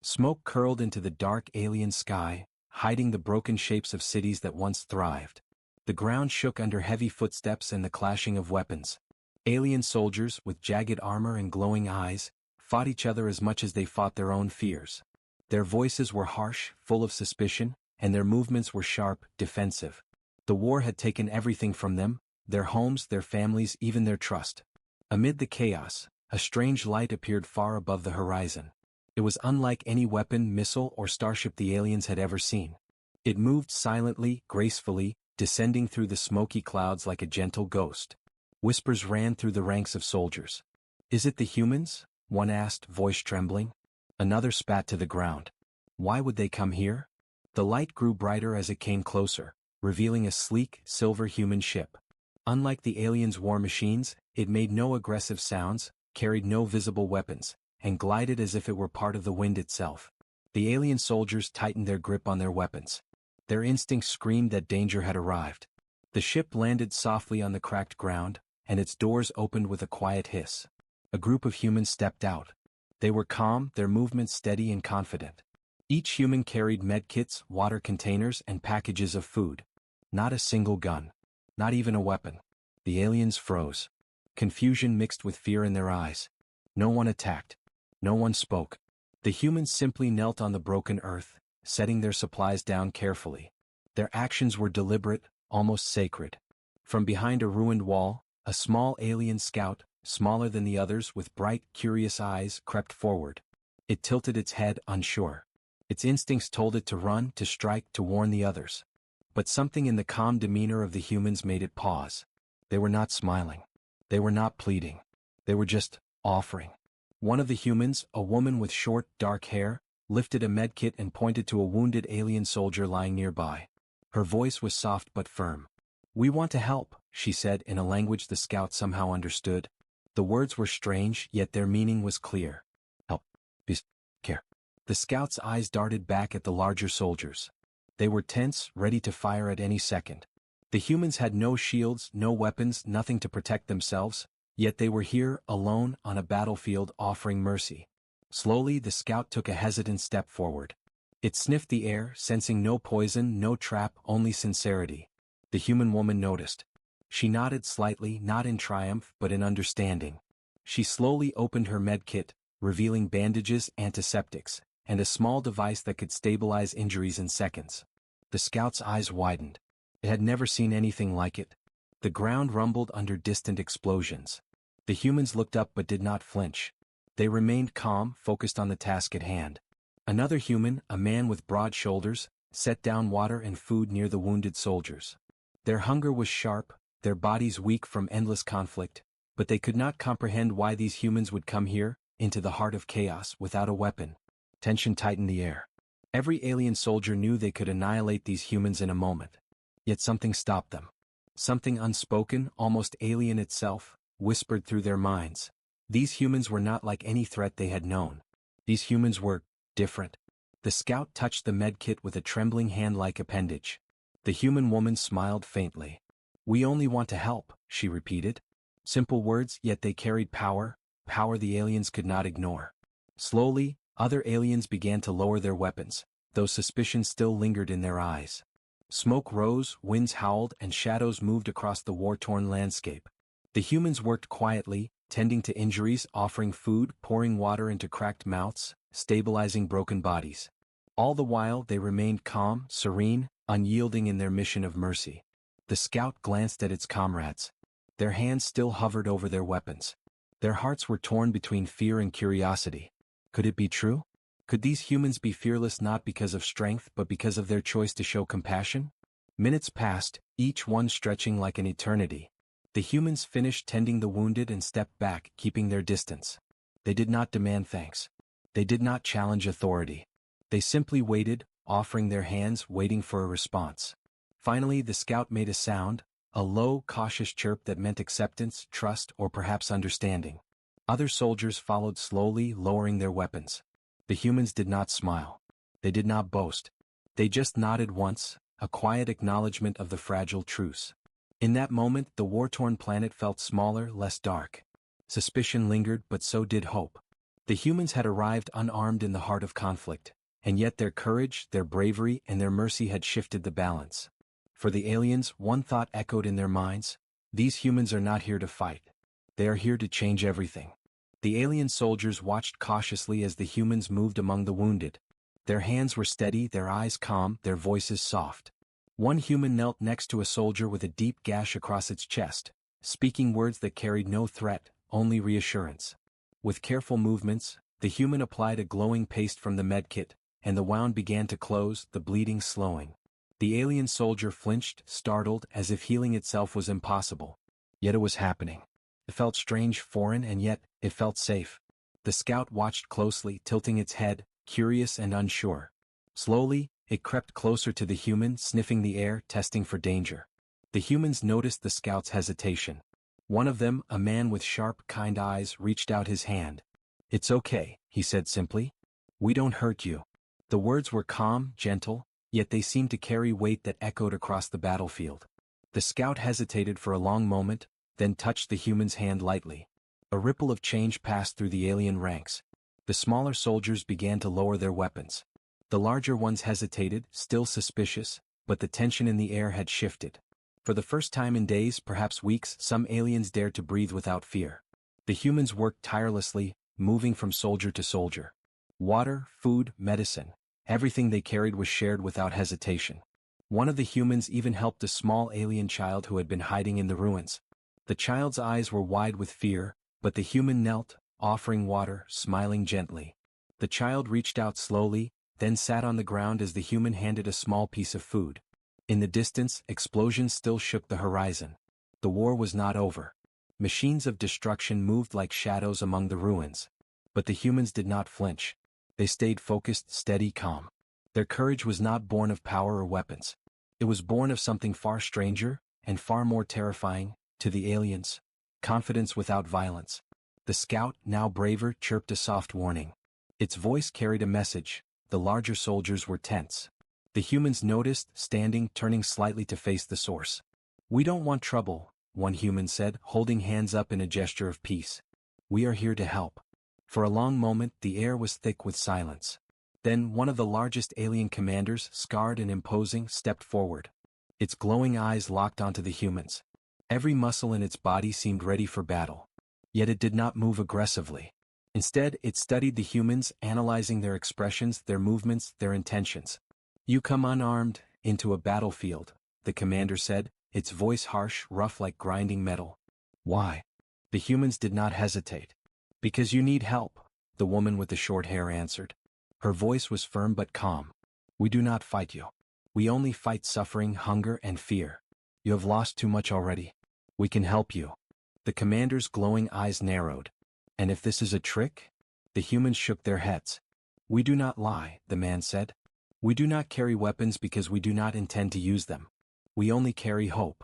Smoke curled into the dark alien sky, hiding the broken shapes of cities that once thrived. The ground shook under heavy footsteps and the clashing of weapons. Alien soldiers, with jagged armor and glowing eyes, fought each other as much as they fought their own fears. Their voices were harsh, full of suspicion, and their movements were sharp, defensive. The war had taken everything from them, their homes, their families, even their trust. Amid the chaos, a strange light appeared far above the horizon. It was unlike any weapon, missile, or starship the aliens had ever seen. It moved silently, gracefully, descending through the smoky clouds like a gentle ghost. Whispers ran through the ranks of soldiers. "Is it the humans?" one asked, voice trembling. Another spat to the ground. "Why would they come here?" The light grew brighter as it came closer, revealing a sleek, silver human ship. Unlike the aliens' war machines, it made no aggressive sounds, carried no visible weapons, and glided as if it were part of the wind itself. The alien soldiers tightened their grip on their weapons. Their instincts screamed that danger had arrived. The ship landed softly on the cracked ground, and its doors opened with a quiet hiss. A group of humans stepped out. They were calm, their movements steady and confident. Each human carried medkits, water containers, and packages of food. Not a single gun. Not even a weapon. The aliens froze. Confusion mixed with fear in their eyes. No one attacked. No one spoke. The humans simply knelt on the broken earth, setting their supplies down carefully. Their actions were deliberate, almost sacred. From behind a ruined wall, a small alien scout, smaller than the others with bright, curious eyes, crept forward. It tilted its head, unsure. Its instincts told it to run, to strike, to warn the others. But something in the calm demeanor of the humans made it pause. They were not smiling. They were not pleading. They were just offering. One of the humans, a woman with short, dark hair, lifted a medkit and pointed to a wounded alien soldier lying nearby. Her voice was soft but firm. "We want to help," she said in a language the scout somehow understood. The words were strange, yet their meaning was clear. "Help. Please. Care." The scout's eyes darted back at the larger soldiers. They were tense, ready to fire at any second. The humans had no shields, no weapons, nothing to protect themselves, yet they were here, alone, on a battlefield, offering mercy. Slowly, the scout took a hesitant step forward. It sniffed the air, sensing no poison, no trap, only sincerity. The human woman noticed. She nodded slightly, not in triumph, but in understanding. She slowly opened her medkit, revealing bandages, antiseptics, and a small device that could stabilize injuries in seconds. The scout's eyes widened. It had never seen anything like it. The ground rumbled under distant explosions. The humans looked up but did not flinch. They remained calm, focused on the task at hand. Another human, a man with broad shoulders, set down water and food near the wounded soldiers. Their hunger was sharp, their bodies weak from endless conflict, but they could not comprehend why these humans would come here, into the heart of chaos, without a weapon. Tension tightened the air. Every alien soldier knew they could annihilate these humans in a moment. Yet something stopped them. Something unspoken, almost alien itself, whispered through their minds. These humans were not like any threat they had known. These humans were different. The scout touched the medkit with a trembling hand like appendage. The human woman smiled faintly. "We only want to help," she repeated. Simple words, yet they carried power, power the aliens could not ignore. Slowly, other aliens began to lower their weapons, though suspicion still lingered in their eyes. Smoke rose, winds howled, and shadows moved across the war-torn landscape. The humans worked quietly, tending to injuries, offering food, pouring water into cracked mouths, stabilizing broken bodies. All the while they remained calm, serene, unyielding in their mission of mercy. The scout glanced at its comrades. Their hands still hovered over their weapons. Their hearts were torn between fear and curiosity. Could it be true? Could these humans be fearless not because of strength but because of their choice to show compassion? Minutes passed, each one stretching like an eternity. The humans finished tending the wounded and stepped back, keeping their distance. They did not demand thanks. They did not challenge authority. They simply waited, offering their hands, waiting for a response. Finally, the scout made a sound, a low, cautious chirp that meant acceptance, trust, or perhaps understanding. Other soldiers followed slowly, lowering their weapons. The humans did not smile. They did not boast. They just nodded once, a quiet acknowledgement of the fragile truce. In that moment, the war-torn planet felt smaller, less dark. Suspicion lingered, but so did hope. The humans had arrived unarmed in the heart of conflict, and yet their courage, their bravery, and their mercy had shifted the balance. For the aliens, one thought echoed in their minds: these humans are not here to fight. They are here to change everything. The alien soldiers watched cautiously as the humans moved among the wounded. Their hands were steady, their eyes calm, their voices soft. One human knelt next to a soldier with a deep gash across its chest, speaking words that carried no threat, only reassurance. With careful movements, the human applied a glowing paste from the medkit, and the wound began to close, the bleeding slowing. The alien soldier flinched, startled, as if healing itself was impossible. Yet it was happening. It felt strange, foreign, and yet, it felt safe. The scout watched closely, tilting its head, curious and unsure. Slowly, it crept closer to the human, sniffing the air, testing for danger. The humans noticed the scout's hesitation. One of them, a man with sharp, kind eyes, reached out his hand. "It's okay," he said simply. "We don't hurt you." The words were calm, gentle, yet they seemed to carry weight that echoed across the battlefield. The scout hesitated for a long moment, then touched the human's hand lightly. A ripple of change passed through the alien ranks. The smaller soldiers began to lower their weapons. The larger ones hesitated, still suspicious, but the tension in the air had shifted. For the first time in days, perhaps weeks, some aliens dared to breathe without fear. The humans worked tirelessly, moving from soldier to soldier. Water, food, medicine, everything they carried was shared without hesitation. One of the humans even helped a small alien child who had been hiding in the ruins. The child's eyes were wide with fear, but the human knelt, offering water, smiling gently. The child reached out slowly, then sat on the ground as the human handed a small piece of food. In the distance, explosions still shook the horizon. The war was not over. Machines of destruction moved like shadows among the ruins. But the humans did not flinch. They stayed focused, steady, calm. Their courage was not born of power or weapons. It was born of something far stranger, and far more terrifying, to the aliens: confidence without violence. The scout, now braver, chirped a soft warning. Its voice carried a message. The larger soldiers were tense. The humans noticed, standing, turning slightly to face the source. "We don't want trouble," one human said, holding hands up in a gesture of peace. "We are here to help." For a long moment, the air was thick with silence. Then one of the largest alien commanders, scarred and imposing, stepped forward. Its glowing eyes locked onto the humans. Every muscle in its body seemed ready for battle. Yet it did not move aggressively. Instead, it studied the humans, analyzing their expressions, their movements, their intentions. "You come unarmed into a battlefield," the commander said, its voice harsh, rough like grinding metal. "Why?" The humans did not hesitate. "Because you need help," the woman with the short hair answered. Her voice was firm but calm. "We do not fight you. We only fight suffering, hunger, and fear. You have lost too much already. We can help you." The commander's glowing eyes narrowed. "And if this is a trick?" The humans shook their heads. "We do not lie," the man said. "We do not carry weapons because we do not intend to use them. We only carry hope."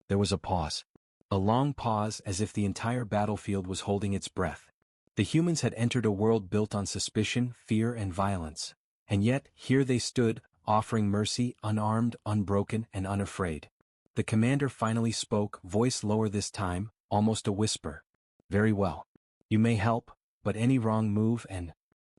There was a pause. A long pause, as if the entire battlefield was holding its breath. The humans had entered a world built on suspicion, fear, and violence. And yet, here they stood, offering mercy, unarmed, unbroken, and unafraid. The commander finally spoke, voice lower this time, almost a whisper. "Very well. You may help, but any wrong move and—"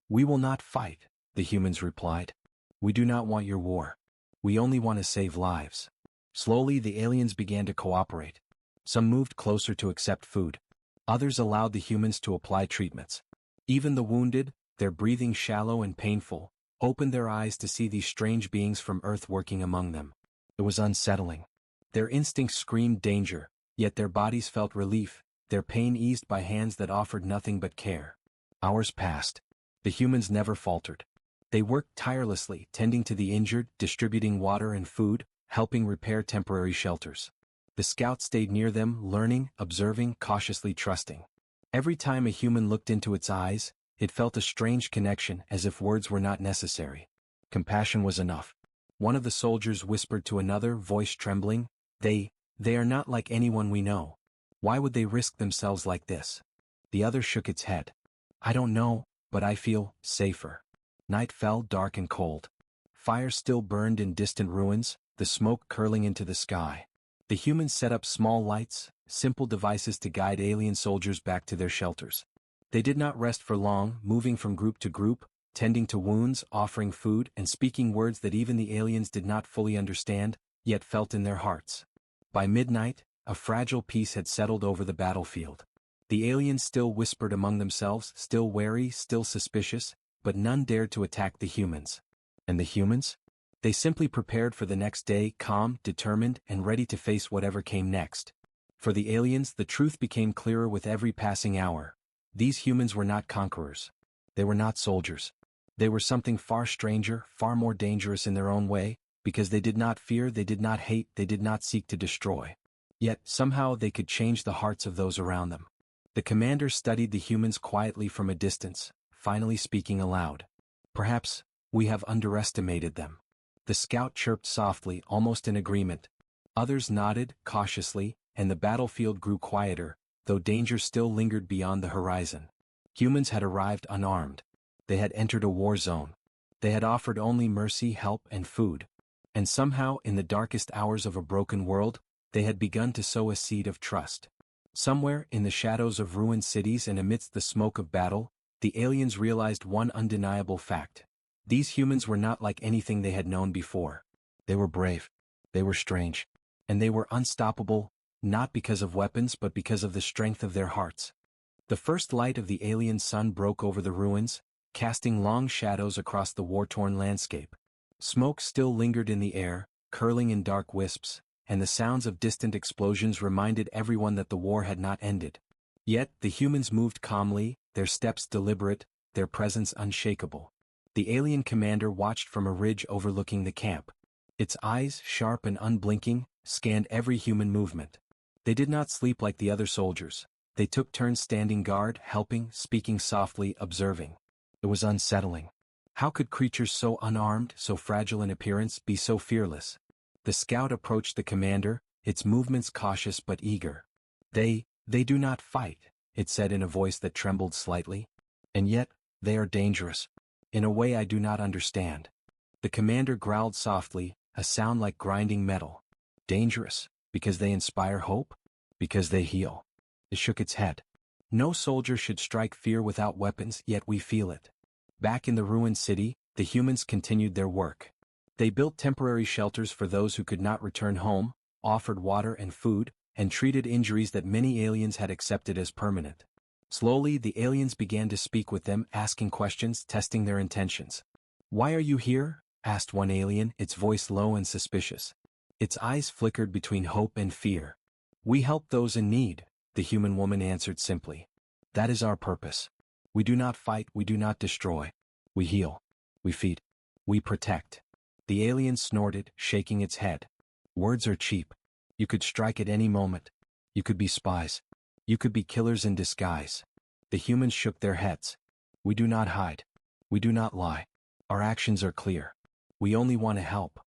"We will not fight," the humans replied. "We do not want your war. We only want to save lives." Slowly the aliens began to cooperate. Some moved closer to accept food. Others allowed the humans to apply treatments. Even the wounded, their breathing shallow and painful, opened their eyes to see these strange beings from Earth working among them. It was unsettling. Their instincts screamed danger, yet their bodies felt relief, their pain eased by hands that offered nothing but care. Hours passed. The humans never faltered. They worked tirelessly, tending to the injured, distributing water and food, helping repair temporary shelters. The scout stayed near them, learning, observing, cautiously trusting. Every time a human looked into its eyes, it felt a strange connection, as if words were not necessary. Compassion was enough. One of the soldiers whispered to another, voice trembling, They are not like anyone we know. Why would they risk themselves like this?" The other shook its head. "I don't know, but I feel safer." Night fell, dark and cold. Fire still burned in distant ruins, the smoke curling into the sky. The humans set up small lights, simple devices to guide alien soldiers back to their shelters. They did not rest for long, moving from group to group, tending to wounds, offering food, and speaking words that even the aliens did not fully understand, yet felt in their hearts. By midnight, a fragile peace had settled over the battlefield. The aliens still whispered among themselves, still wary, still suspicious, but none dared to attack the humans. And the humans? They simply prepared for the next day, calm, determined, and ready to face whatever came next. For the aliens, the truth became clearer with every passing hour. These humans were not conquerors. They were not soldiers. They were something far stranger, far more dangerous in their own way, because they did not fear, they did not hate, they did not seek to destroy. Yet, somehow they could change the hearts of those around them. The commander studied the humans quietly from a distance, finally speaking aloud. Perhaps, we have underestimated them. The scout chirped softly, almost in agreement. Others nodded, cautiously, and the battlefield grew quieter, though danger still lingered beyond the horizon. Humans had arrived unarmed. They had entered a war zone. They had offered only mercy, help, and food. And somehow, in the darkest hours of a broken world, they had begun to sow a seed of trust. Somewhere, in the shadows of ruined cities and amidst the smoke of battle, the aliens realized one undeniable fact. These humans were not like anything they had known before. They were brave. They were strange. And they were unstoppable, not because of weapons but because of the strength of their hearts. The first light of the alien sun broke over the ruins, casting long shadows across the war-torn landscape. Smoke still lingered in the air, curling in dark wisps, and the sounds of distant explosions reminded everyone that the war had not ended. Yet, the humans moved calmly, their steps deliberate, their presence unshakable. The alien commander watched from a ridge overlooking the camp. Its eyes, sharp and unblinking, scanned every human movement. They did not sleep like the other soldiers. They took turns standing guard, helping, speaking softly, observing. It was unsettling. How could creatures so unarmed, so fragile in appearance, be so fearless? The scout approached the commander, its movements cautious but eager. They do not fight, it said in a voice that trembled slightly. And yet, they are dangerous. In a way I do not understand. The commander growled softly, a sound like grinding metal. Dangerous, because they inspire hope? Because they heal. It shook its head. No soldier should strike fear without weapons, yet we feel it. Back in the ruined city, the humans continued their work. They built temporary shelters for those who could not return home, offered water and food, and treated injuries that many aliens had accepted as permanent. Slowly, the aliens began to speak with them, asking questions, testing their intentions. "Why are you here?" asked one alien, its voice low and suspicious. Its eyes flickered between hope and fear. "We help those in need," the human woman answered simply. "That is our purpose. We do not fight, we do not destroy. We heal. We feed. We protect." The alien snorted, shaking its head. "Words are cheap. You could strike at any moment. You could be spies. You could be killers in disguise." The humans shook their heads. "We do not hide. We do not lie. Our actions are clear. We only want to help."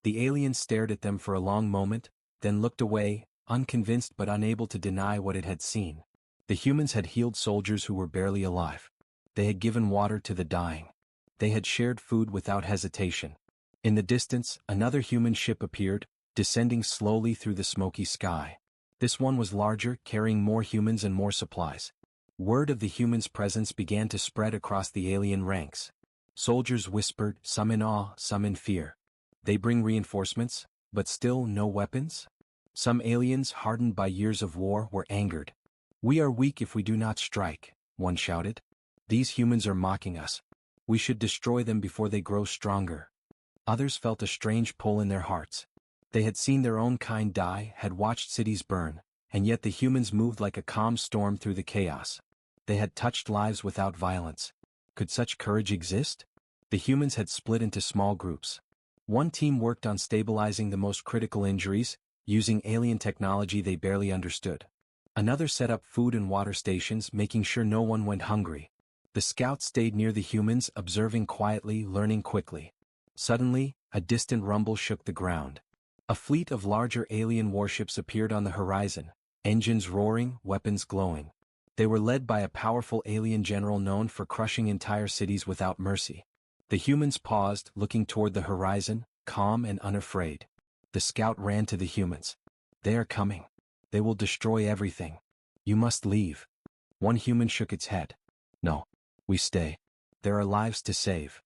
The alien stared at them for a long moment, then looked away, unconvinced but unable to deny what it had seen. The humans had healed soldiers who were barely alive. They had given water to the dying. They had shared food without hesitation. In the distance, another human ship appeared, descending slowly through the smoky sky. This one was larger, carrying more humans and more supplies. Word of the humans' presence began to spread across the alien ranks. Soldiers whispered, some in awe, some in fear. They bring reinforcements, but still no weapons? Some aliens, hardened by years of war, were angered. "We are weak if we do not strike," one shouted. "These humans are mocking us. We should destroy them before they grow stronger." Others felt a strange pull in their hearts. They had seen their own kind die, had watched cities burn, and yet the humans moved like a calm storm through the chaos. They had touched lives without violence. Could such courage exist? The humans had split into small groups. One team worked on stabilizing the most critical injuries, using alien technology they barely understood. Another set up food and water stations, making sure no one went hungry. The scouts stayed near the humans, observing quietly, learning quickly. Suddenly, a distant rumble shook the ground. A fleet of larger alien warships appeared on the horizon, engines roaring, weapons glowing. They were led by a powerful alien general known for crushing entire cities without mercy. The humans paused, looking toward the horizon, calm and unafraid. The scout ran to the humans. "They are coming. They will destroy everything. You must leave." One human shook its head. No. We stay. There are lives to save.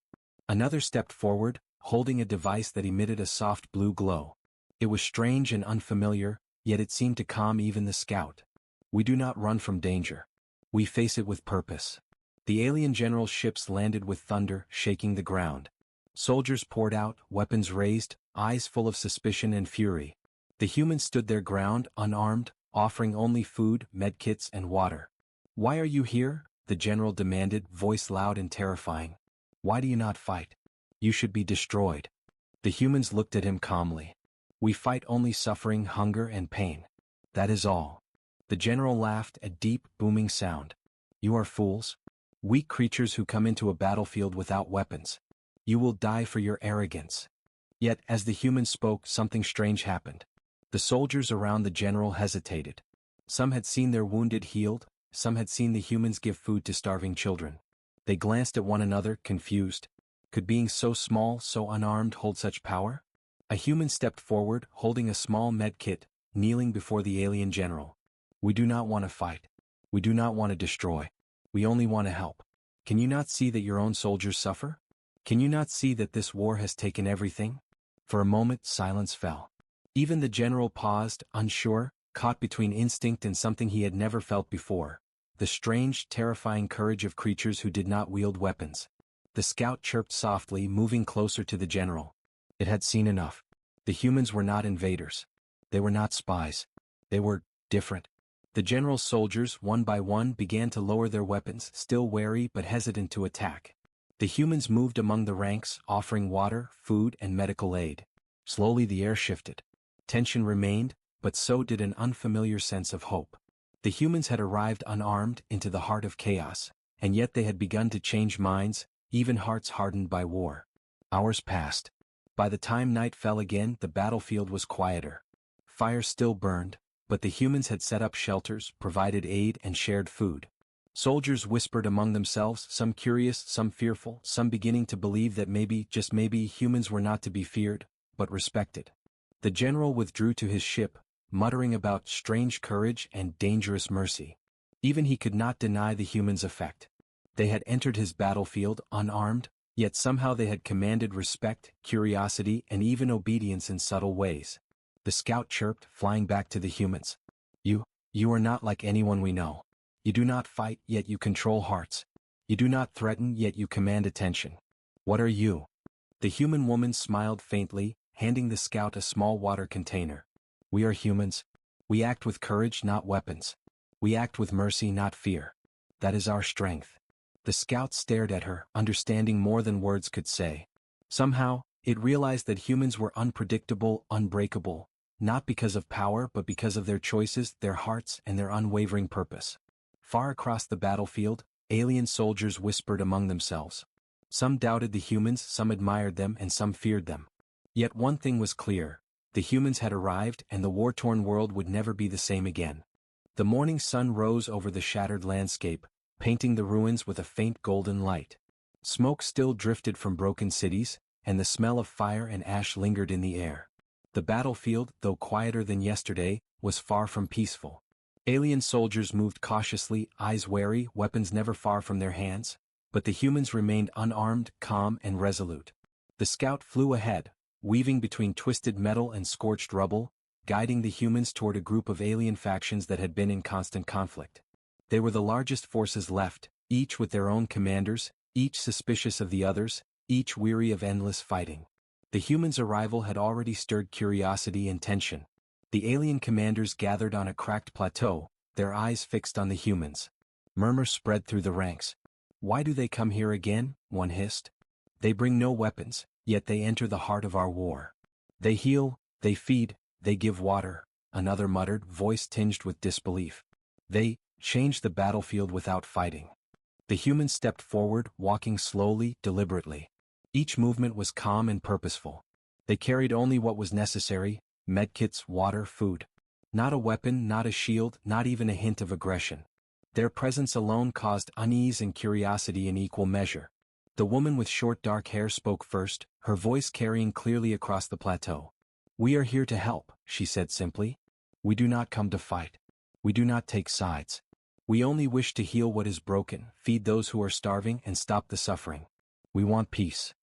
Another stepped forward, holding a device that emitted a soft blue glow. It was strange and unfamiliar, yet it seemed to calm even the scout. We do not run from danger. We face it with purpose. The alien general's ships landed with thunder, shaking the ground. Soldiers poured out, weapons raised, eyes full of suspicion and fury. The humans stood their ground, unarmed, offering only food, medkits, and water. "Why are you here?" the general demanded, voice loud and terrifying. "Why do you not fight? You should be destroyed." The humans looked at him calmly. "We fight only suffering, hunger, and pain. That is all." The general laughed, a deep, booming sound. "You are fools? Weak creatures who come into a battlefield without weapons. You will die for your arrogance." Yet, as the humans spoke, something strange happened. The soldiers around the general hesitated. Some had seen their wounded healed, some had seen the humans give food to starving children. They glanced at one another, confused. Could being so small, so unarmed, hold such power? A human stepped forward, holding a small med kit, kneeling before the alien general. "We do not want to fight. We do not want to destroy. We only want to help. Can you not see that your own soldiers suffer? Can you not see that this war has taken everything?" For a moment, silence fell. Even the general paused, unsure, caught between instinct and something he had never felt before. The strange, terrifying courage of creatures who did not wield weapons. The scout chirped softly, moving closer to the general. It had seen enough. The humans were not invaders. They were not spies. They were different. The general's soldiers, one by one, began to lower their weapons, still wary but hesitant to attack. The humans moved among the ranks, offering water, food, and medical aid. Slowly the air shifted. Tension remained, but so did an unfamiliar sense of hope. The humans had arrived unarmed into the heart of chaos, and yet they had begun to change minds, even hearts hardened by war. Hours passed. By the time night fell again, the battlefield was quieter. Fire still burned, but the humans had set up shelters, provided aid, and shared food. Soldiers whispered among themselves, some curious, some fearful, some beginning to believe that maybe, just maybe, humans were not to be feared, but respected. The general withdrew to his ship, muttering about strange courage and dangerous mercy. Even he could not deny the humans' effect. They had entered his battlefield unarmed, yet somehow they had commanded respect, curiosity, and even obedience in subtle ways. The scout chirped, flying back to the humans. You are not like anyone we know. You do not fight, yet you control hearts. You do not threaten, yet you command attention. What are you?" The human woman smiled faintly, handing the scout a small water container. "We are humans. We act with courage, not weapons. We act with mercy, not fear. That is our strength." The scout stared at her, understanding more than words could say. Somehow, it realized that humans were unpredictable, unbreakable, not because of power but because of their choices, their hearts, and their unwavering purpose. Far across the battlefield, alien soldiers whispered among themselves. Some doubted the humans, some admired them, and some feared them. Yet one thing was clear: the humans had arrived, and the war-torn world would never be the same again. The morning sun rose over the shattered landscape, painting the ruins with a faint golden light. Smoke still drifted from broken cities, and the smell of fire and ash lingered in the air. The battlefield, though quieter than yesterday, was far from peaceful. Alien soldiers moved cautiously, eyes wary, weapons never far from their hands, but the humans remained unarmed, calm, and resolute. The scout flew ahead, weaving between twisted metal and scorched rubble, guiding the humans toward a group of alien factions that had been in constant conflict. They were the largest forces left, each with their own commanders, each suspicious of the others, each weary of endless fighting. The humans' arrival had already stirred curiosity and tension. The alien commanders gathered on a cracked plateau, their eyes fixed on the humans. Murmurs spread through the ranks. "Why do they come here again?" one hissed. "They bring no weapons, yet they enter the heart of our war. They heal, they feed, they give water," another muttered, voice tinged with disbelief. "They change the battlefield without fighting." The humans stepped forward, walking slowly, deliberately. Each movement was calm and purposeful. They carried only what was necessary: medkits, water, food. Not a weapon, not a shield, not even a hint of aggression. Their presence alone caused unease and curiosity in equal measure. The woman with short dark hair spoke first, her voice carrying clearly across the plateau. "We are here to help," she said simply. "We do not come to fight. We do not take sides. We only wish to heal what is broken, feed those who are starving, and stop the suffering. We want peace.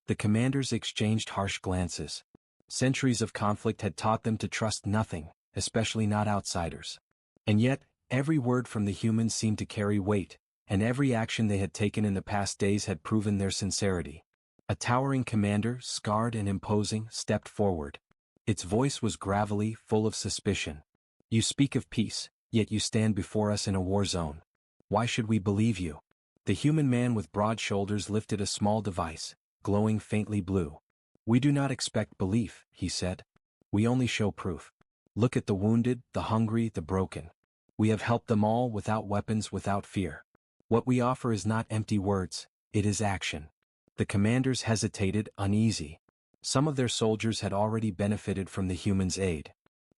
The commanders exchanged harsh glances. Centuries of conflict had taught them to trust nothing, especially not outsiders. And yet, every word from the humans seemed to carry weight, and every action they had taken in the past days had proven their sincerity. A towering commander, scarred and imposing, stepped forward. Its voice was gravelly, full of suspicion. You speak of peace, yet you stand before us in a war zone. Why should we believe you? The human man with broad shoulders lifted a small device, glowing faintly blue. We do not expect belief, he said. We only show proof. Look at the wounded, the hungry, the broken. We have helped them all without weapons, without fear. What we offer is not empty words, it is action. The commanders hesitated, uneasy. Some of their soldiers had already benefited from the humans' aid.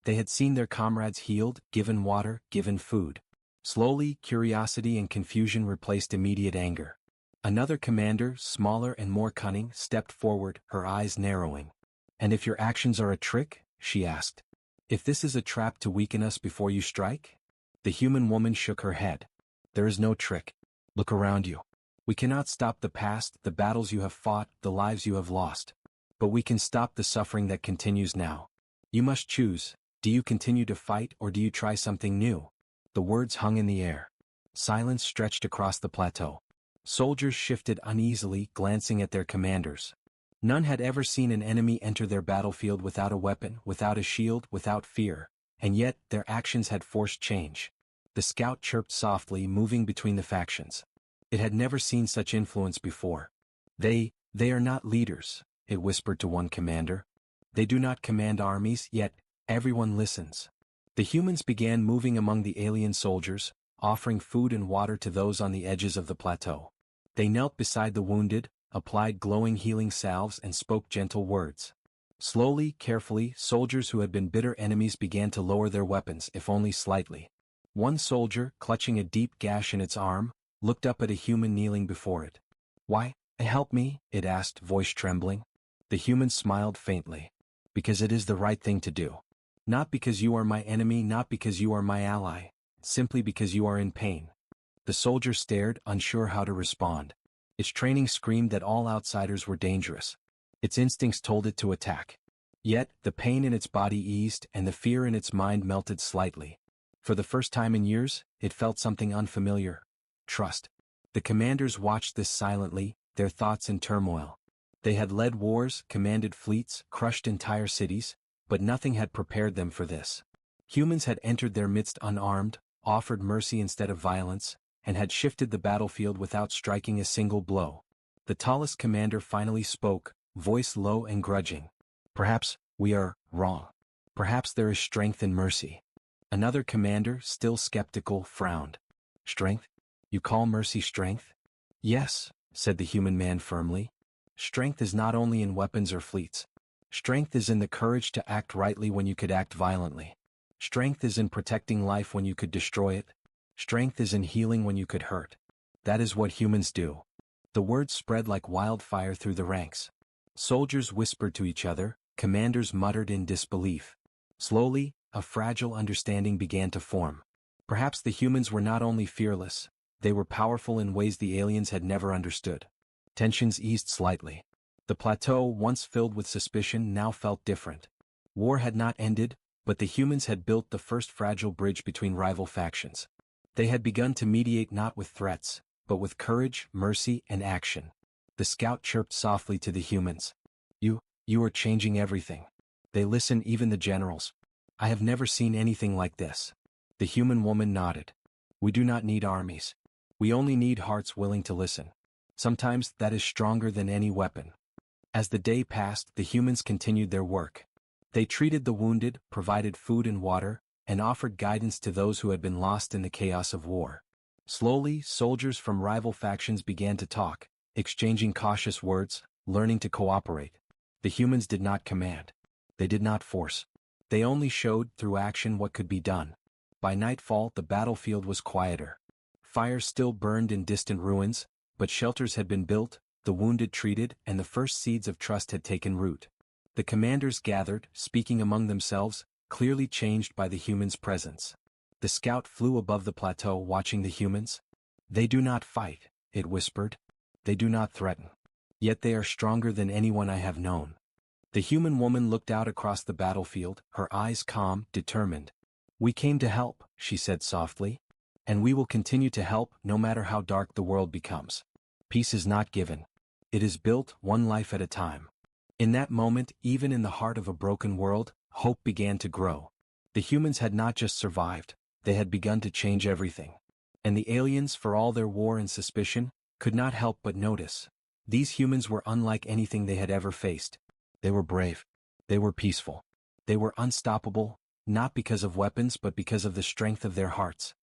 They had seen their comrades healed, given water, given food. Slowly, curiosity and confusion replaced immediate anger. Another commander, smaller and more cunning, stepped forward, her eyes narrowing. And if your actions are a trick? She asked. If this is a trap to weaken us before you strike? The human woman shook her head. There is no trick. Look around you. We cannot stop the past, the battles you have fought, the lives you have lost. But we can stop the suffering that continues now. You must choose. Do you continue to fight or do you try something new? The words hung in the air. Silence stretched across the plateau. Soldiers shifted uneasily, glancing at their commanders. None had ever seen an enemy enter their battlefield without a weapon, without a shield, without fear, and yet their actions had forced change. The scout chirped softly, moving between the factions. It had never seen such influence before. They are not leaders, it whispered to one commander. They do not command armies, yet everyone listens. The humans began moving among the alien soldiers, offering food and water to those on the edges of the plateau. They knelt beside the wounded, applied glowing healing salves and spoke gentle words. Slowly, carefully, soldiers who had been bitter enemies began to lower their weapons, if only slightly. One soldier, clutching a deep gash in its arm, looked up at a human kneeling before it. Why, help me? It asked, voice trembling. The human smiled faintly. Because it is the right thing to do. Not because you are my enemy, not because you are my ally. Simply because you are in pain. The soldier stared, unsure how to respond. Its training screamed that all outsiders were dangerous. Its instincts told it to attack. Yet, the pain in its body eased and the fear in its mind melted slightly. For the first time in years, it felt something unfamiliar. Trust. The commanders watched this silently, their thoughts in turmoil. They had led wars, commanded fleets, crushed entire cities, but nothing had prepared them for this. Humans had entered their midst unarmed, offered mercy instead of violence, and had shifted the battlefield without striking a single blow. The tallest commander finally spoke, voice low and grudging. Perhaps we are wrong. Perhaps there is strength in mercy. Another commander, still skeptical, frowned. Strength? You call mercy strength? Yes, said the human man firmly. Strength is not only in weapons or fleets. Strength is in the courage to act rightly when you could act violently. Strength is in protecting life when you could destroy it. Strength is in healing when you could hurt. That is what humans do. The words spread like wildfire through the ranks. Soldiers whispered to each other, commanders muttered in disbelief. Slowly, a fragile understanding began to form. Perhaps the humans were not only fearless, they were powerful in ways the aliens had never understood. Tensions eased slightly. The plateau, once filled with suspicion, now felt different. War had not ended, but the humans had built the first fragile bridge between rival factions. They had begun to mediate not with threats, but with courage, mercy, and action. The scout chirped softly to the humans. You are changing everything. They listen, even the generals. I have never seen anything like this. The human woman nodded. We do not need armies. We only need hearts willing to listen. Sometimes that is stronger than any weapon. As the day passed, the humans continued their work. They treated the wounded, provided food and water, and offered guidance to those who had been lost in the chaos of war. Slowly, soldiers from rival factions began to talk, exchanging cautious words, learning to cooperate. The humans did not command. They did not force. They only showed, through action, what could be done. By nightfall, the battlefield was quieter. Fires still burned in distant ruins, but shelters had been built, the wounded treated, and the first seeds of trust had taken root. The commanders gathered, speaking among themselves, clearly changed by the humans' presence. The scout flew above the plateau watching the humans. They do not fight, it whispered. They do not threaten. Yet they are stronger than anyone I have known. The human woman looked out across the battlefield, her eyes calm, determined. We came to help, she said softly. And we will continue to help no matter how dark the world becomes. Peace is not given. It is built one life at a time. In that moment, even in the heart of a broken world, hope began to grow. The humans had not just survived, they had begun to change everything. And the aliens, for all their war and suspicion, could not help but notice. These humans were unlike anything they had ever faced. They were brave. They were peaceful. They were unstoppable, not because of weapons but because of the strength of their hearts.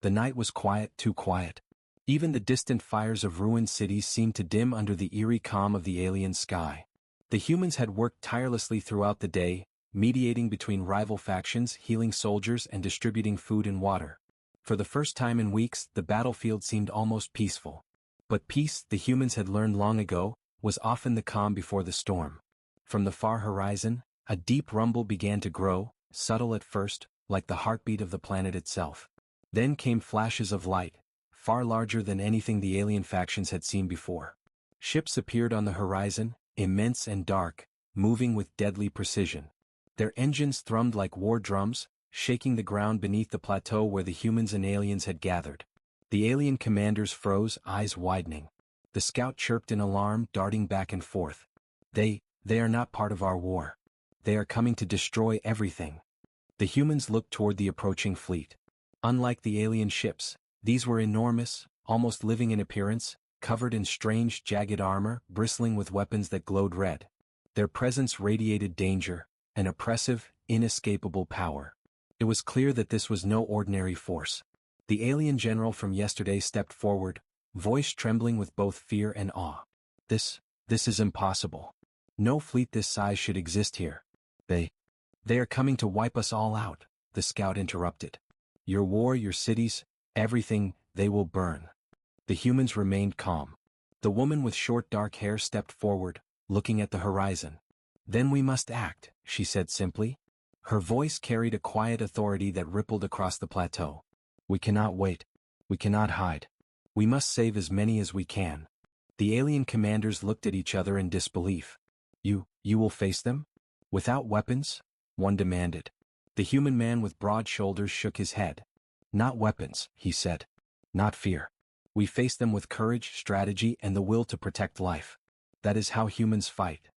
The night was quiet, too quiet. Even the distant fires of ruined cities seemed to dim under the eerie calm of the alien sky. The humans had worked tirelessly throughout the day, mediating between rival factions, healing soldiers, and distributing food and water. For the first time in weeks, the battlefield seemed almost peaceful. But peace, the humans had learned long ago, was often the calm before the storm. From the far horizon, a deep rumble began to grow, subtle at first, like the heartbeat of the planet itself. Then came flashes of light, far larger than anything the alien factions had seen before. Ships appeared on the horizon, immense and dark, moving with deadly precision. Their engines thrummed like war drums, shaking the ground beneath the plateau where the humans and aliens had gathered. The alien commanders froze, eyes widening. The scout chirped in alarm, darting back and forth. They are not part of our war. They are coming to destroy everything. The humans looked toward the approaching fleet. Unlike the alien ships, these were enormous, almost living in appearance, covered in strange, jagged armor, bristling with weapons that glowed red. Their presence radiated danger, an oppressive, inescapable power. It was clear that this was no ordinary force. The alien general from yesterday stepped forward, voice trembling with both fear and awe. This is impossible. No fleet this size should exist here. They are coming to wipe us all out, the scout interrupted. Your war, your cities, everything, they will burn. The humans remained calm. The woman with short dark hair stepped forward, looking at the horizon. Then we must act, she said simply. Her voice carried a quiet authority that rippled across the plateau. We cannot wait. We cannot hide. We must save as many as we can. The alien commanders looked at each other in disbelief. You will face them? Without weapons? One demanded. The human man with broad shoulders shook his head. Not weapons, he said. Not fear. We face them with courage, strategy, and the will to protect life. That is how humans fight.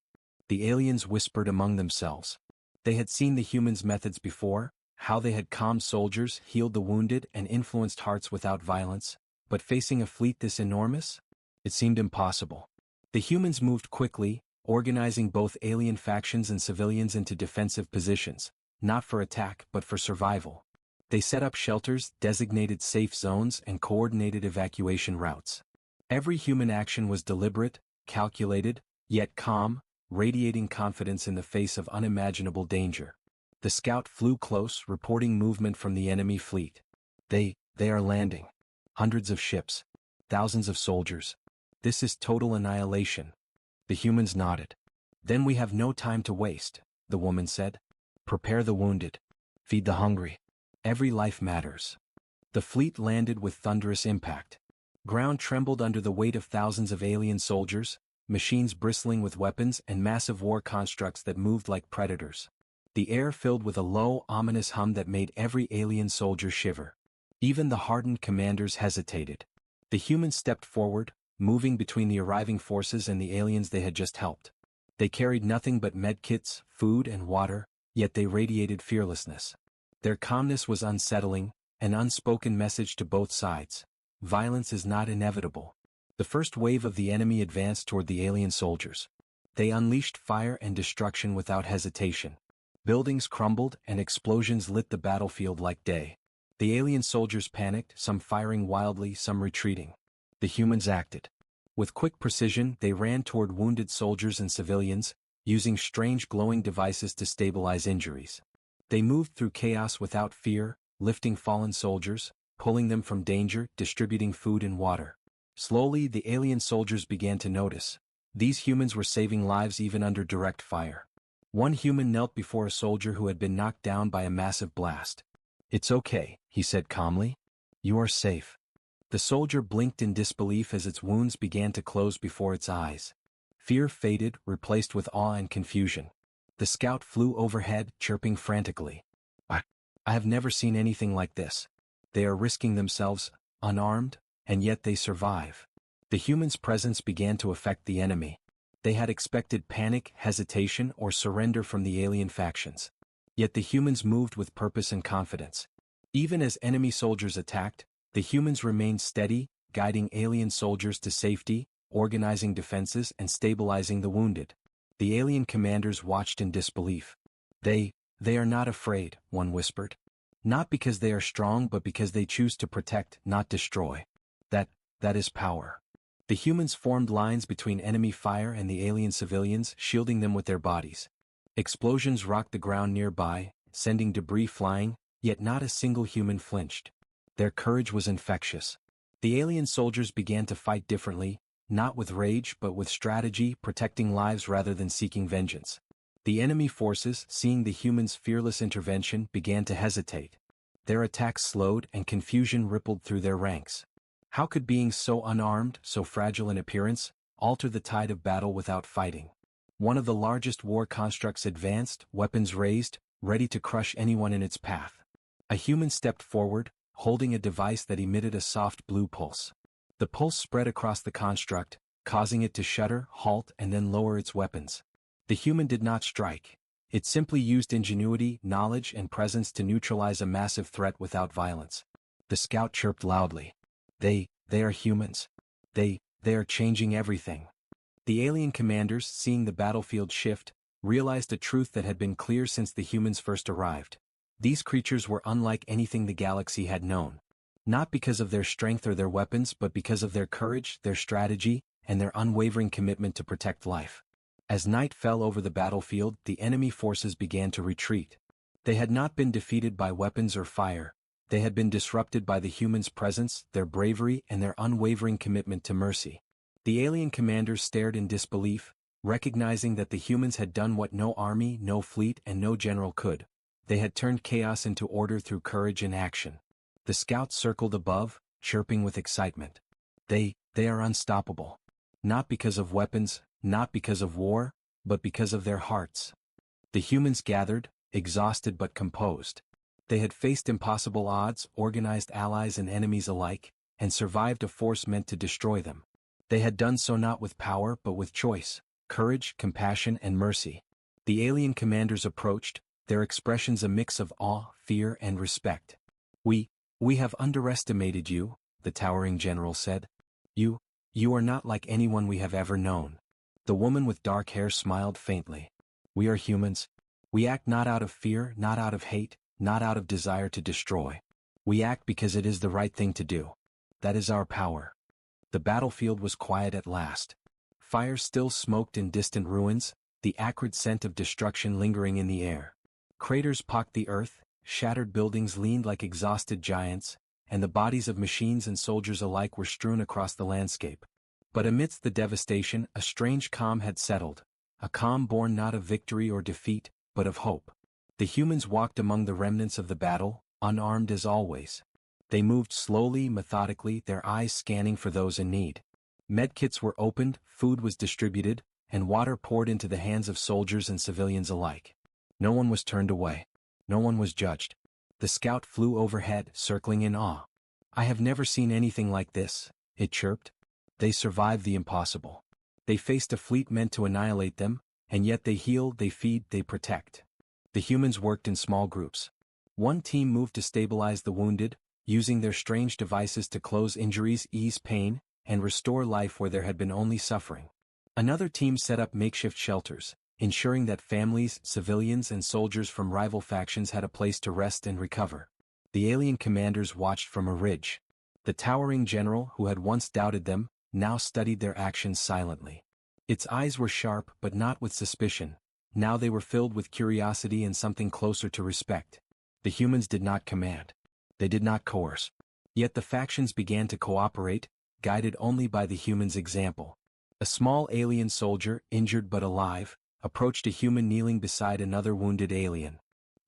The aliens whispered among themselves. They had seen the humans' methods before, how they had calmed soldiers, healed the wounded, and influenced hearts without violence, but facing a fleet this enormous? It seemed impossible. The humans moved quickly, organizing both alien factions and civilians into defensive positions, not for attack but for survival. They set up shelters, designated safe zones, and coordinated evacuation routes. Every human action was deliberate, calculated, yet calm, radiating confidence in the face of unimaginable danger. The scout flew close, reporting movement from the enemy fleet. They are landing. Hundreds of ships. Thousands of soldiers. This is total annihilation. The humans nodded. Then we have no time to waste, the woman said. Prepare the wounded. Feed the hungry. Every life matters. The fleet landed with thunderous impact. Ground trembled under the weight of thousands of alien soldiers, machines bristling with weapons and massive war constructs that moved like predators. The air filled with a low, ominous hum that made every alien soldier shiver. Even the hardened commanders hesitated. The humans stepped forward, moving between the arriving forces and the aliens they had just helped. They carried nothing but medkits, food, and water, yet they radiated fearlessness. Their calmness was unsettling, an unspoken message to both sides. Violence is not inevitable. The first wave of the enemy advanced toward the alien soldiers. They unleashed fire and destruction without hesitation. Buildings crumbled and explosions lit the battlefield like day. The alien soldiers panicked, some firing wildly, some retreating. The humans acted. With quick precision, they ran toward wounded soldiers and civilians, using strange glowing devices to stabilize injuries. They moved through chaos without fear, lifting fallen soldiers, pulling them from danger, distributing food and water. Slowly, the alien soldiers began to notice. These humans were saving lives even under direct fire. One human knelt before a soldier who had been knocked down by a massive blast. "It's okay," he said calmly. "You are safe." The soldier blinked in disbelief as its wounds began to close before its eyes. Fear faded, replaced with awe and confusion. The scout flew overhead, chirping frantically. I have never seen anything like this. They are risking themselves, unarmed, and yet they survive." The human's presence began to affect the enemy. They had expected panic, hesitation, or surrender from the alien factions. Yet the humans moved with purpose and confidence. Even as enemy soldiers attacked, the humans remained steady, guiding alien soldiers to safety, organizing defenses and stabilizing the wounded. The alien commanders watched in disbelief. They are not afraid," one whispered. "Not because they are strong but because they choose to protect, not destroy. That is power." The humans formed lines between enemy fire and the alien civilians, shielding them with their bodies. Explosions rocked the ground nearby, sending debris flying, yet not a single human flinched. Their courage was infectious. The alien soldiers began to fight differently, not with rage but with strategy, protecting lives rather than seeking vengeance. The enemy forces, seeing the humans' fearless intervention, began to hesitate. Their attacks slowed and confusion rippled through their ranks. How could beings so unarmed, so fragile in appearance, alter the tide of battle without fighting? One of the largest war constructs advanced, weapons raised, ready to crush anyone in its path. A human stepped forward, holding a device that emitted a soft blue pulse. The pulse spread across the construct, causing it to shudder, halt, and then lower its weapons. The human did not strike. It simply used ingenuity, knowledge, and presence to neutralize a massive threat without violence. The scout chirped loudly. They are humans. They are changing everything." The alien commanders, seeing the battlefield shift, realized a truth that had been clear since the humans first arrived. These creatures were unlike anything the galaxy had known. Not because of their strength or their weapons but because of their courage, their strategy, and their unwavering commitment to protect life. As night fell over the battlefield, the enemy forces began to retreat. They had not been defeated by weapons or fire. They had been disrupted by the humans' presence, their bravery, and their unwavering commitment to mercy. The alien commanders stared in disbelief, recognizing that the humans had done what no army, no fleet, and no general could. They had turned chaos into order through courage and action. The scouts circled above, chirping with excitement. They are unstoppable. Not because of weapons, not because of war, but because of their hearts. The humans gathered, exhausted but composed. They had faced impossible odds, organized allies and enemies alike, and survived a force meant to destroy them. They had done so not with power but with choice, courage, compassion, and mercy. The alien commanders approached, their expressions a mix of awe, fear, and respect. We have underestimated you," the towering general said. You are not like anyone we have ever known." The woman with dark hair smiled faintly. "We are humans. We act not out of fear, not out of hate, not out of desire to destroy. We act because it is the right thing to do. That is our power." The battlefield was quiet at last. Fire still smoked in distant ruins, the acrid scent of destruction lingering in the air. Craters pocked the earth, shattered buildings leaned like exhausted giants, and the bodies of machines and soldiers alike were strewn across the landscape. But amidst the devastation, a strange calm had settled, a calm born not of victory or defeat, but of hope. The humans walked among the remnants of the battle, unarmed as always. They moved slowly, methodically, their eyes scanning for those in need. Medkits were opened, food was distributed, and water poured into the hands of soldiers and civilians alike. No one was turned away. No one was judged. The scout flew overhead, circling in awe. "I have never seen anything like this," it chirped. They survived the impossible. They faced a fleet meant to annihilate them, and yet they heal, they feed, they protect. The humans worked in small groups. One team moved to stabilize the wounded, using their strange devices to close injuries, ease pain, and restore life where there had been only suffering. Another team set up makeshift shelters, ensuring that families, civilians, and soldiers from rival factions had a place to rest and recover. The alien commanders watched from a ridge. The towering general, who had once doubted them, now studied their actions silently. Its eyes were sharp but not with suspicion. Now they were filled with curiosity and something closer to respect. The humans did not command. They did not coerce. Yet the factions began to cooperate, guided only by the humans' example. A small alien soldier, injured but alive, approached a human kneeling beside another wounded alien.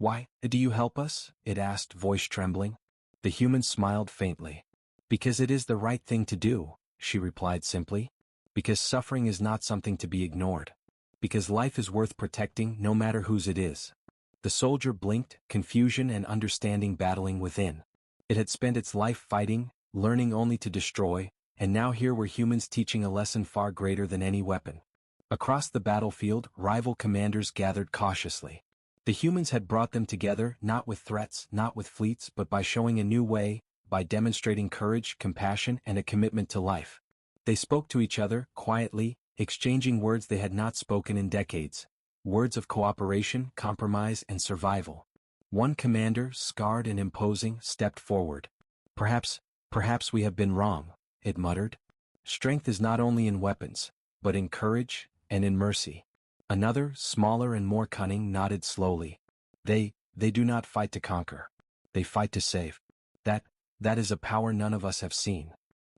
"Why do you help us?" it asked, voice trembling. The human smiled faintly. "Because it is the right thing to do," she replied simply. "Because suffering is not something to be ignored. Because life is worth protecting no matter whose it is." The soldier blinked, confusion and understanding battling within. It had spent its life fighting, learning only to destroy, and now here were humans teaching a lesson far greater than any weapon. Across the battlefield, rival commanders gathered cautiously. The humans had brought them together not with threats, not with fleets, but by showing a new way, by demonstrating courage, compassion, and a commitment to life. They spoke to each other, quietly, exchanging words they had not spoken in decades. Words of cooperation, compromise, and survival. One commander, scarred and imposing, stepped forward. Perhaps we have been wrong," it muttered. "Strength is not only in weapons, but in courage, and in mercy." Another, smaller and more cunning, nodded slowly. They do not fight to conquer. They fight to save. That is a power none of us have seen."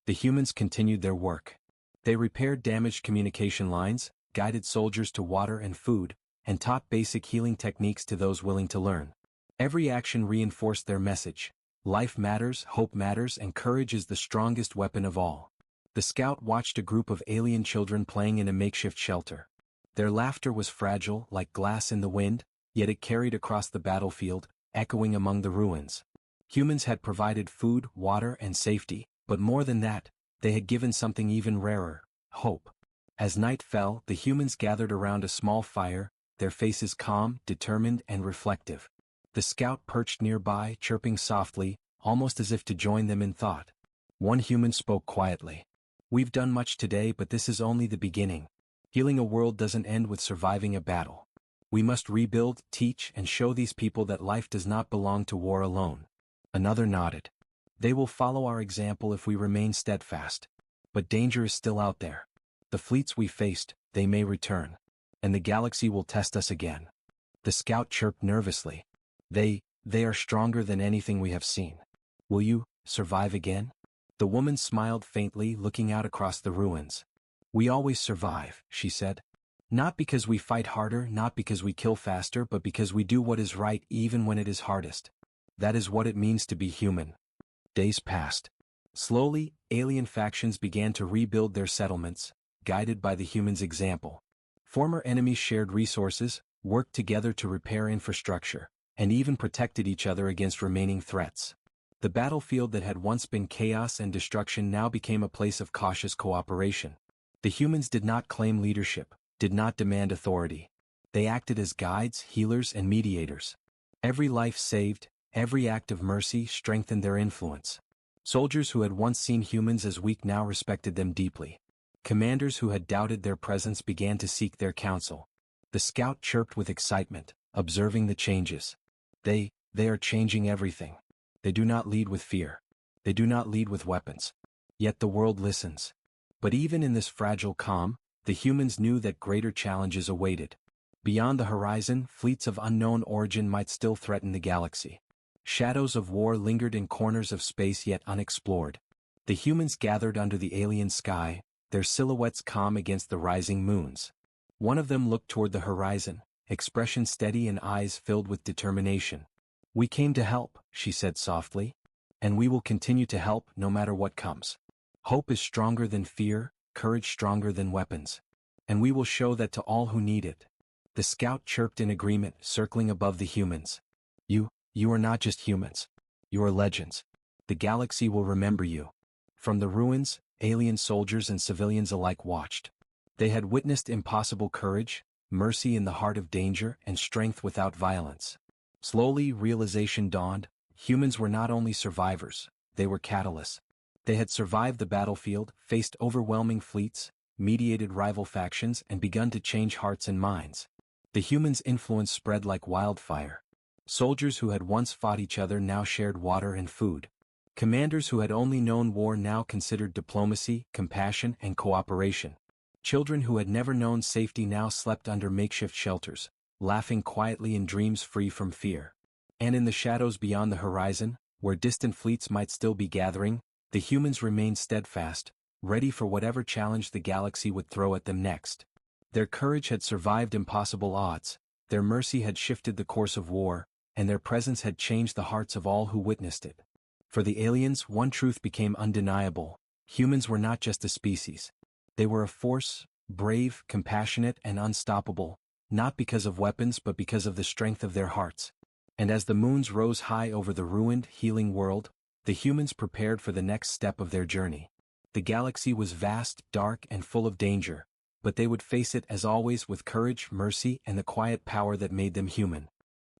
The humans continued their work. They repaired damaged communication lines, guided soldiers to water and food, and taught basic healing techniques to those willing to learn. Every action reinforced their message. Life matters, hope matters, and courage is the strongest weapon of all. The scout watched a group of alien children playing in a makeshift shelter. Their laughter was fragile, like glass in the wind, yet it carried across the battlefield, echoing among the ruins. Humans had provided food, water, and safety, but more than that, they had given something even rarer: hope. As night fell, the humans gathered around a small fire, their faces calm, determined, and reflective. The scout perched nearby, chirping softly, almost as if to join them in thought. One human spoke quietly. "We've done much today, but this is only the beginning. Healing a world doesn't end with surviving a battle. We must rebuild, teach, and show these people that life does not belong to war alone." Another nodded. "They will follow our example if we remain steadfast. But danger is still out there. The fleets we faced, they may return. And the galaxy will test us again." The scout chirped nervously. They are stronger than anything we have seen. Will you survive again?" The woman smiled faintly, looking out across the ruins. "We always survive," she said. "Not because we fight harder, not because we kill faster, but because we do what is right even when it is hardest. That is what it means to be human." Days passed. Slowly, alien factions began to rebuild their settlements, guided by the humans' example. Former enemies shared resources, worked together to repair infrastructure, and even protected each other against remaining threats. The battlefield that had once been chaos and destruction now became a place of cautious cooperation. The humans did not claim leadership, did not demand authority. They acted as guides, healers, and mediators. Every life saved, every act of mercy strengthened their influence. Soldiers who had once seen humans as weak now respected them deeply. Commanders who had doubted their presence began to seek their counsel. The scout chirped with excitement, observing the changes. They are changing everything. They do not lead with fear. They do not lead with weapons. Yet the world listens. But even in this fragile calm, the humans knew that greater challenges awaited. Beyond the horizon, fleets of unknown origin might still threaten the galaxy. Shadows of war lingered in corners of space yet unexplored. The humans gathered under the alien sky, their silhouettes calm against the rising moons. One of them looked toward the horizon, expression steady and eyes filled with determination. "We came to help," she said softly. "And we will continue to help no matter what comes. Hope is stronger than fear, courage stronger than weapons. And we will show that to all who need it." The scout chirped in agreement, circling above the humans. You are not just humans. You are legends. The galaxy will remember you." From the ruins, alien soldiers and civilians alike watched. They had witnessed impossible courage, mercy in the heart of danger, and strength without violence. Slowly, realization dawned: humans were not only survivors, they were catalysts. They had survived the battlefield, faced overwhelming fleets, mediated rival factions, and begun to change hearts and minds. The humans' influence spread like wildfire. Soldiers who had once fought each other now shared water and food. Commanders who had only known war now considered diplomacy, compassion, and cooperation. Children who had never known safety now slept under makeshift shelters, laughing quietly in dreams free from fear. And in the shadows beyond the horizon, where distant fleets might still be gathering, the humans remained steadfast, ready for whatever challenge the galaxy would throw at them next. Their courage had survived impossible odds, their mercy had shifted the course of war, and their presence had changed the hearts of all who witnessed it. For the aliens, one truth became undeniable: humans were not just a species. They were a force, brave, compassionate, and unstoppable, not because of weapons but because of the strength of their hearts. And as the moons rose high over the ruined, healing world, the humans prepared for the next step of their journey. The galaxy was vast, dark, and full of danger, but they would face it as always with courage, mercy, and the quiet power that made them human.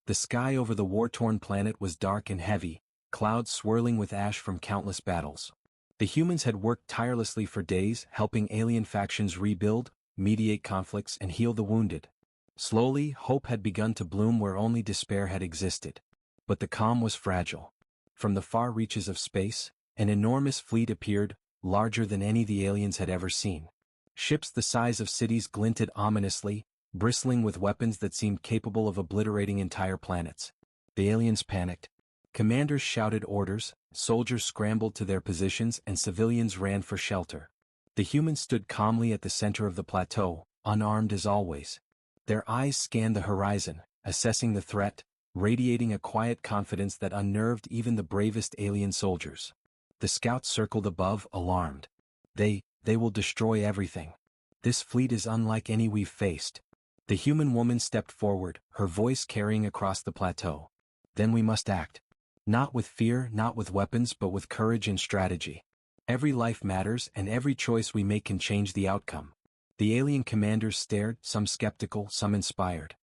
The sky over the war-torn planet was dark and heavy, clouds swirling with ash from countless battles. The humans had worked tirelessly for days, helping alien factions rebuild, mediate conflicts, and heal the wounded. Slowly, hope had begun to bloom where only despair had existed. But the calm was fragile. From the far reaches of space, an enormous fleet appeared, larger than any the aliens had ever seen. Ships the size of cities glinted ominously, bristling with weapons that seemed capable of obliterating entire planets. The aliens panicked. Commanders shouted orders, soldiers scrambled to their positions, and civilians ran for shelter. The humans stood calmly at the center of the plateau, unarmed as always. Their eyes scanned the horizon, assessing the threat, radiating a quiet confidence that unnerved even the bravest alien soldiers. The scouts circled above, alarmed. They will destroy everything. This fleet is unlike any we've faced. The human woman stepped forward, her voice carrying across the plateau. Then we must act. Not with fear, not with weapons, but with courage and strategy. Every life matters, and every choice we make can change the outcome. The alien commanders stared, some skeptical, some inspired.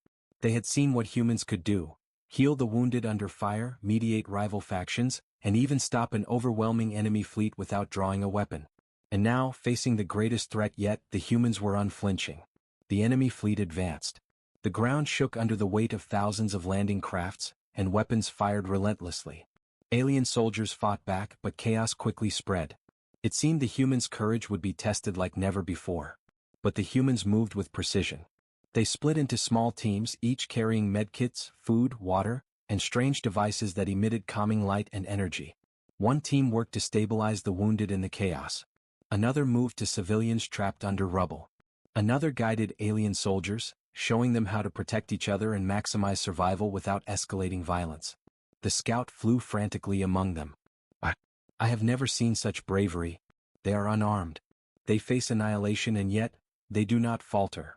They had seen what humans could do: heal the wounded under fire, mediate rival factions, and even stop an overwhelming enemy fleet without drawing a weapon. And now, facing the greatest threat yet, the humans were unflinching. The enemy fleet advanced. The ground shook under the weight of thousands of landing crafts, and weapons fired relentlessly. Alien soldiers fought back, but chaos quickly spread. It seemed the humans' courage would be tested like never before. But the humans moved with precision. They split into small teams, each carrying medkits, food, water, and strange devices that emitted calming light and energy. One team worked to stabilize the wounded in the chaos. Another moved to civilians trapped under rubble. Another guided alien soldiers, showing them how to protect each other and maximize survival without escalating violence. The scout flew frantically among them. I have never seen such bravery. They are unarmed. They face annihilation, and yet, they do not falter.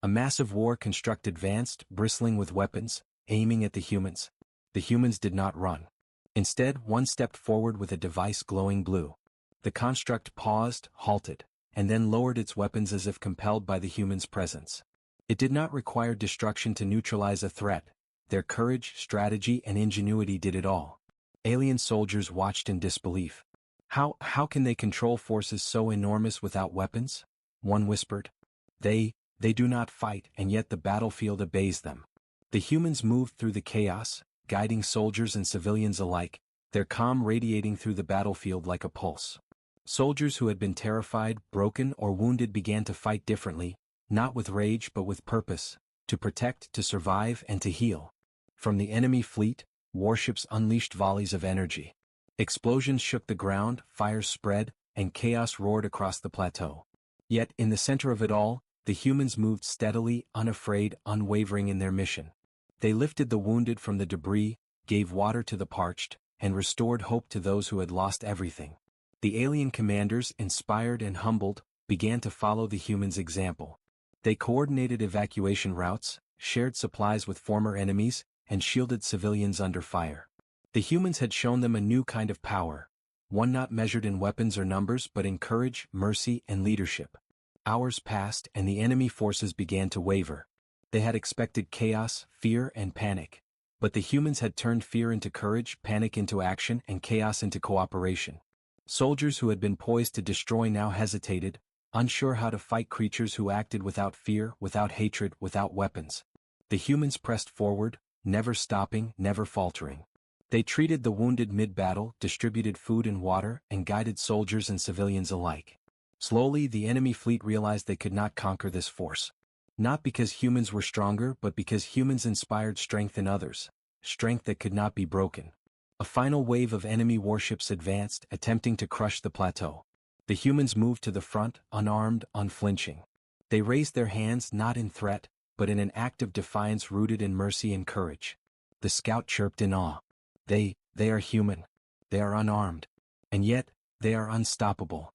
A massive war construct advanced, bristling with weapons, aiming at the humans. The humans did not run. Instead, one stepped forward with a device glowing blue. The construct paused, halted, and then lowered its weapons as if compelled by the humans' presence. It did not require destruction to neutralize a threat. Their courage, strategy, and ingenuity did it all. Alien soldiers watched in disbelief. How can they control forces so enormous without weapons? One whispered. They do not fight, and yet the battlefield obeys them. The humans moved through the chaos, guiding soldiers and civilians alike, their calm radiating through the battlefield like a pulse. Soldiers who had been terrified, broken, or wounded began to fight differently, not with rage but with purpose, to protect, to survive, and to heal. From the enemy fleet, warships unleashed volleys of energy. Explosions shook the ground, fires spread, and chaos roared across the plateau. Yet, in the center of it all, the humans moved steadily, unafraid, unwavering in their mission. They lifted the wounded from the debris, gave water to the parched, and restored hope to those who had lost everything. The alien commanders, inspired and humbled, began to follow the humans' example. They coordinated evacuation routes, shared supplies with former enemies, and shielded civilians under fire. The humans had shown them a new kind of power, one not measured in weapons or numbers but in courage, mercy, and leadership. Hours passed and the enemy forces began to waver. They had expected chaos, fear, and panic. But the humans had turned fear into courage, panic into action, and chaos into cooperation. Soldiers who had been poised to destroy now hesitated, unsure how to fight creatures who acted without fear, without hatred, without weapons. The humans pressed forward, never stopping, never faltering. They treated the wounded mid-battle, distributed food and water, and guided soldiers and civilians alike. Slowly, the enemy fleet realized they could not conquer this force. Not because humans were stronger, but because humans inspired strength in others, strength that could not be broken. A final wave of enemy warships advanced, attempting to crush the plateau. The humans moved to the front, unarmed, unflinching. They raised their hands not in threat, but in an act of defiance rooted in mercy and courage. The scout chirped in awe. They are human. They are unarmed. And yet, they are unstoppable.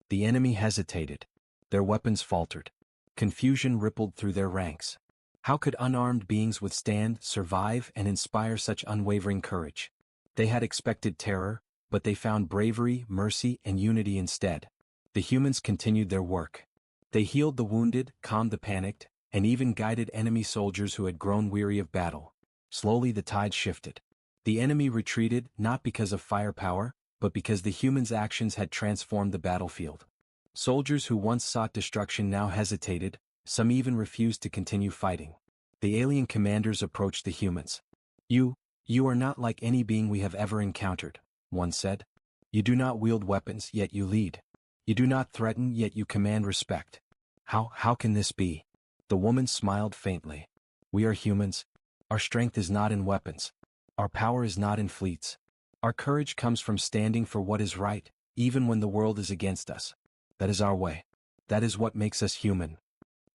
The enemy hesitated. Their weapons faltered. Confusion rippled through their ranks. How could unarmed beings withstand, survive, and inspire such unwavering courage? They had expected terror, but they found bravery, mercy, and unity instead. The humans continued their work. They healed the wounded, calmed the panicked, and even guided enemy soldiers who had grown weary of battle. Slowly the tide shifted. The enemy retreated not because of firepower, but because the humans' actions had transformed the battlefield. Soldiers who once sought destruction now hesitated, some even refused to continue fighting. The alien commanders approached the humans. You are not like any being we have ever encountered, one said. You do not wield weapons, yet you lead. You do not threaten, yet you command respect. How can this be? The woman smiled faintly. We are humans. Our strength is not in weapons. Our power is not in fleets. Our courage comes from standing for what is right, even when the world is against us. That is our way. That is what makes us human.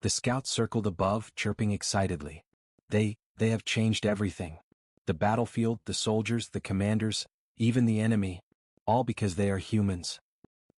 The scouts circled above, chirping excitedly. They have changed everything. The battlefield, the soldiers, the commanders, even the enemy, all because they are humans.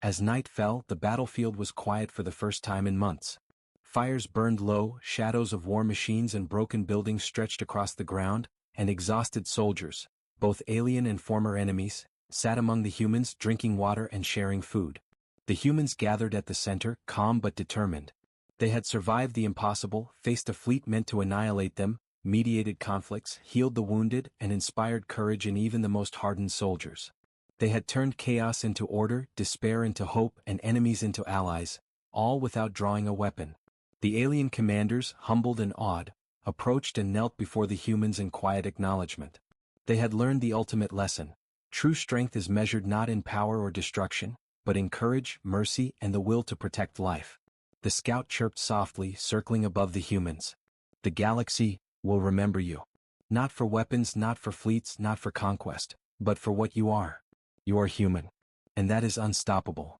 As night fell, the battlefield was quiet for the first time in months. Fires burned low, shadows of war machines and broken buildings stretched across the ground, and exhausted soldiers, both alien and former enemies, sat among the humans drinking water and sharing food. The humans gathered at the center, calm but determined. They had survived the impossible, faced a fleet meant to annihilate them, mediated conflicts, healed the wounded, and inspired courage in even the most hardened soldiers. They had turned chaos into order, despair into hope, and enemies into allies, all without drawing a weapon. The alien commanders, humbled and awed, approached and knelt before the humans in quiet acknowledgement. They had learned the ultimate lesson. True strength is measured not in power or destruction, but in courage, mercy, and the will to protect life. The scout chirped softly, circling above the humans. The galaxy will remember you. Not for weapons, not for fleets, not for conquest, but for what you are. You are human. And that is unstoppable.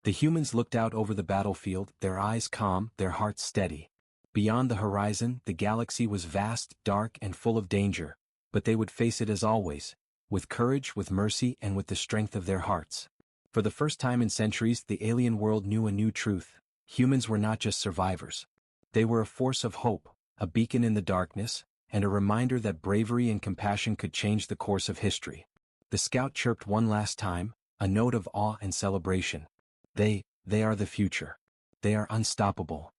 The humans looked out over the battlefield, their eyes calm, their hearts steady. Beyond the horizon, the galaxy was vast, dark, and full of danger, but they would face it as always, with courage, with mercy, and with the strength of their hearts. For the first time in centuries, the alien world knew a new truth. Humans were not just survivors. They were a force of hope, a beacon in the darkness, and a reminder that bravery and compassion could change the course of history. The scout chirped one last time, a note of awe and celebration. They are the future. They are unstoppable.